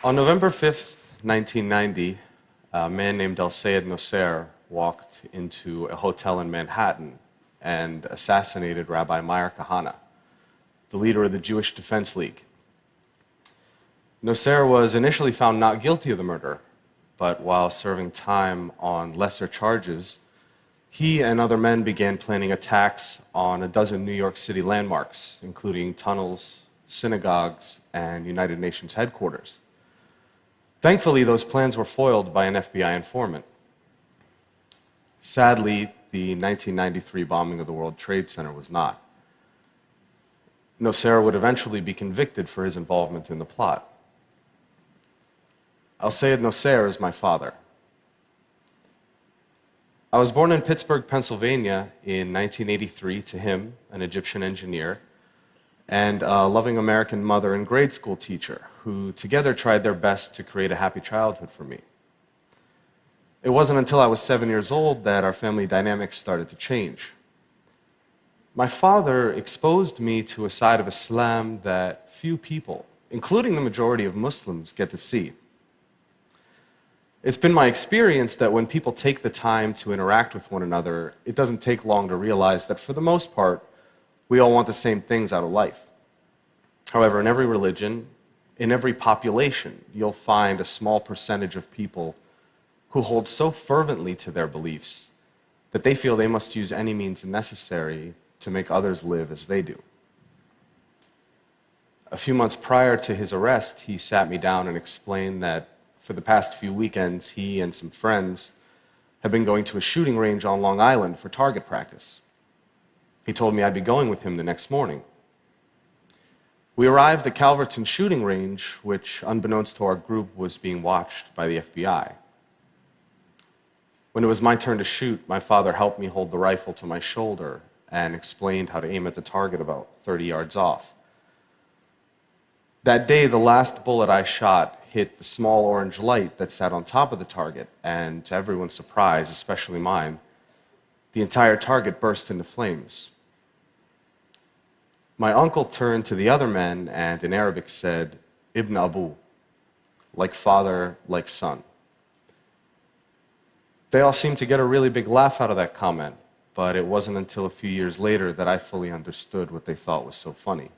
On November 5th, 1990, a man named Al-Sayed Nosser walked into a hotel in Manhattan and assassinated Rabbi Meir Kahane, the leader of the Jewish Defense League. Nosser was initially found not guilty of the murder, but while serving time on lesser charges, he and other men began planning attacks on a dozen New York City landmarks, including tunnels, synagogues, and United Nations headquarters. Thankfully, those plans were foiled by an FBI informant. Sadly, the 1993 bombing of the World Trade Center was not. Nosser would eventually be convicted for his involvement in the plot. Al-Sayed Nosser is my father. I was born in Pittsburgh, Pennsylvania in 1983 to him, an Egyptian engineer, and a loving American mother and grade school teacher who together tried their best to create a happy childhood for me. It wasn't until I was 7 years old that our family dynamics started to change. My father exposed me to a side of Islam that few people, including the majority of Muslims, get to see. It's been my experience that when people take the time to interact with one another, it doesn't take long to realize that for the most part, we all want the same things out of life. However, in every religion, in every population, you'll find a small percentage of people who hold so fervently to their beliefs that they feel they must use any means necessary to make others live as they do. A few months prior to his arrest, he sat me down and explained that for the past few weekends, he and some friends have been going to a shooting range on Long Island for target practice. He told me I'd be going with him the next morning. We arrived at Calverton shooting range, which, unbeknownst to our group, was being watched by the FBI. When it was my turn to shoot, my father helped me hold the rifle to my shoulder and explained how to aim at the target about 30 yards off. That day, the last bullet I shot hit the small orange light that sat on top of the target, and to everyone's surprise, especially mine, the entire target burst into flames. My uncle turned to the other men and in Arabic said, "Ibn Abu," like father, like son. They all seemed to get a really big laugh out of that comment, but it wasn't until a few years later that I fully understood what they thought was so funny.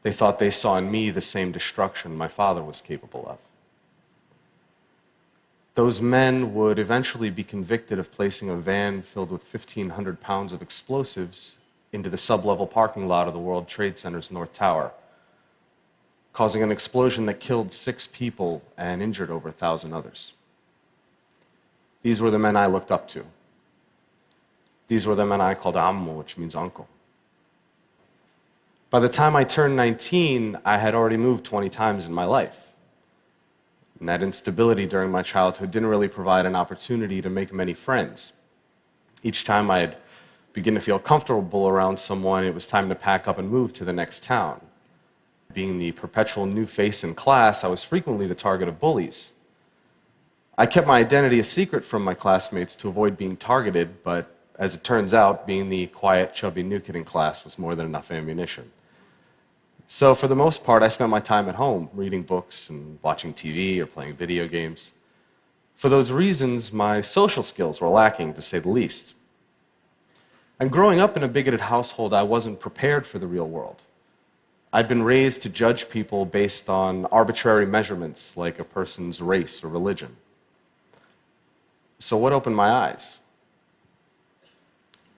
They thought they saw in me the same destruction my father was capable of. Those men would eventually be convicted of placing a van filled with 1,500 pounds of explosives into the sub-level parking lot of the World Trade Center's North Tower, causing an explosion that killed 6 people and injured over 1,000 others. These were the men I looked up to. These were the men I called Ammu, which means uncle. By the time I turned 19, I had already moved 20 times in my life. And that instability during my childhood didn't really provide an opportunity to make many friends. Each time I'd begin to feel comfortable around someone, it was time to pack up and move to the next town. Being the perpetual new face in class, I was frequently the target of bullies. I kept my identity a secret from my classmates to avoid being targeted, but as it turns out, being the quiet, chubby new kid in class was more than enough ammunition. So for the most part, I spent my time at home, reading books and watching TV or playing video games. For those reasons, my social skills were lacking, to say the least. And growing up in a bigoted household, I wasn't prepared for the real world. I'd been raised to judge people based on arbitrary measurements like a person's race or religion. So what opened my eyes?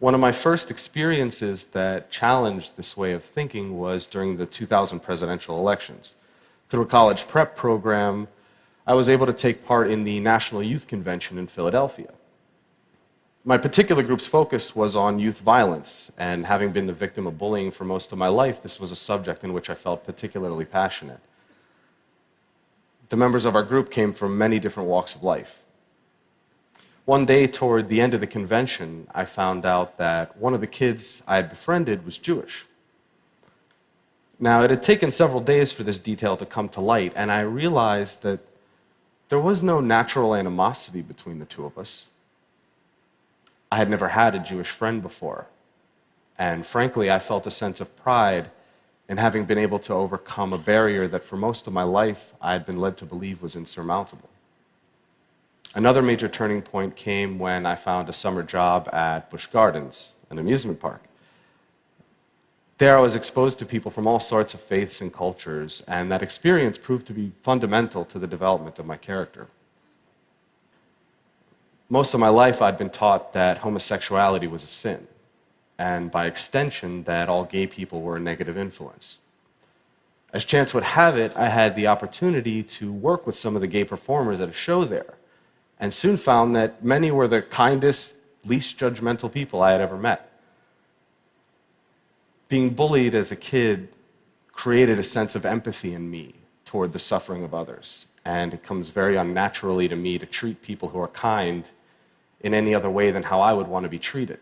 One of my first experiences that challenged this way of thinking was during the 2000 presidential elections. Through a college prep program, I was able to take part in the National Youth Convention in Philadelphia. My particular group's focus was on youth violence, and having been the victim of bullying for most of my life, this was a subject in which I felt particularly passionate. The members of our group came from many different walks of life. One day, toward the end of the convention, I found out that one of the kids I had befriended was Jewish. Now, it had taken several days for this detail to come to light, and I realized that there was no natural animosity between the two of us. I had never had a Jewish friend before, and frankly, I felt a sense of pride and having been able to overcome a barrier that for most of my life I had been led to believe was insurmountable. Another major turning point came when I found a summer job at Busch Gardens, an amusement park. There I was exposed to people from all sorts of faiths and cultures, and that experience proved to be fundamental to the development of my character. Most of my life I'd been taught that homosexuality was a sin, and by extension that all gay people were a negative influence. As chance would have it, I had the opportunity to work with some of the gay performers at a show there, and soon found that many were the kindest, least judgmental people I had ever met. Being bullied as a kid created a sense of empathy in me toward the suffering of others, and it comes very unnaturally to me to treat people who are kind in any other way than how I would want to be treated.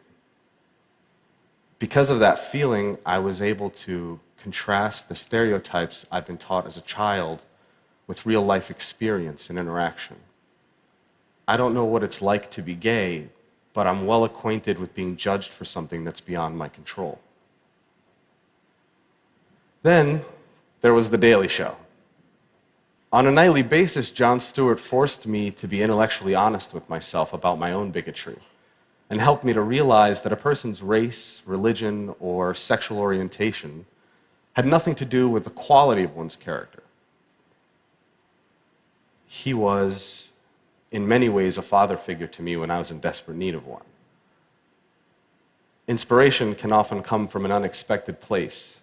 Because of that feeling, I was able to contrast the stereotypes I'd been taught as a child with real-life experience and interaction. I don't know what it's like to be gay, but I'm well acquainted with being judged for something that's beyond my control. Then there was The Daily Show. On a nightly basis, Jon Stewart forced me to be intellectually honest with myself about my own bigotry and helped me to realize that a person's race, religion, or sexual orientation had nothing to do with the quality of one's character. He was, in many ways, a father figure to me when I was in desperate need of one. Inspiration can often come from an unexpected place,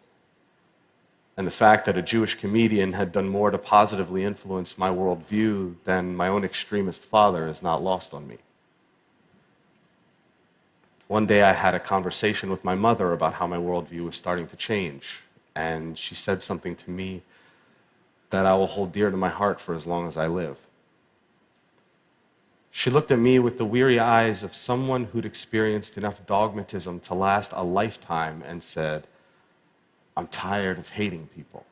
and the fact that a Jewish comedian had done more to positively influence my worldview than my own extremist father is not lost on me. One day I had a conversation with my mother about how my worldview was starting to change, and she said something to me that I will hold dear to my heart for as long as I live. She looked at me with the weary eyes of someone who'd experienced enough dogmatism to last a lifetime and said, "I'm tired of hating people."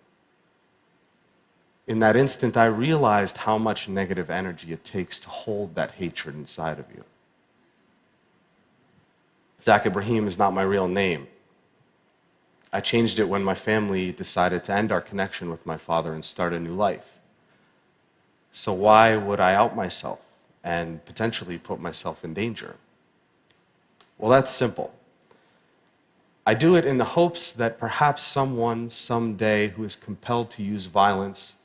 In that instant, I realized how much negative energy it takes to hold that hatred inside of you. Zak Ebrahim is not my real name. I changed it when my family decided to end our connection with my father and start a new life. So why would I out myself and potentially put myself in danger? Well, that's simple. I do it in the hopes that perhaps someone someday who is compelled to use violence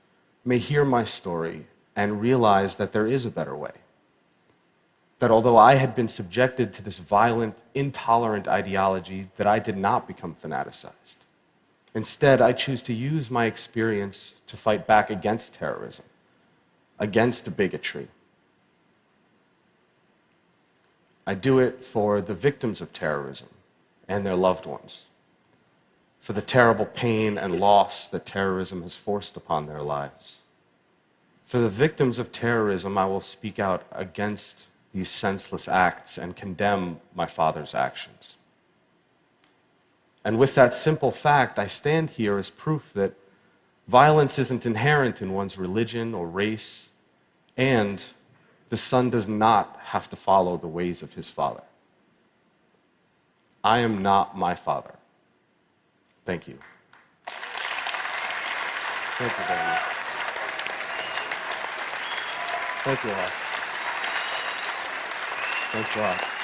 may hear my story and realize that there is a better way. That although I had been subjected to this violent, intolerant ideology, that I did not become fanaticized. Instead, I choose to use my experience to fight back against terrorism, against bigotry. I do it for the victims of terrorism and their loved ones, for the terrible pain and loss that terrorism has forced upon their lives. For the victims of terrorism, I will speak out against these senseless acts and condemn my father's actions. And with that simple fact, I stand here as proof that violence isn't inherent in one's religion or race, and the son does not have to follow the ways of his father. I am not my father. Thank you. Thank you very much. Thank you all. Thanks a lot.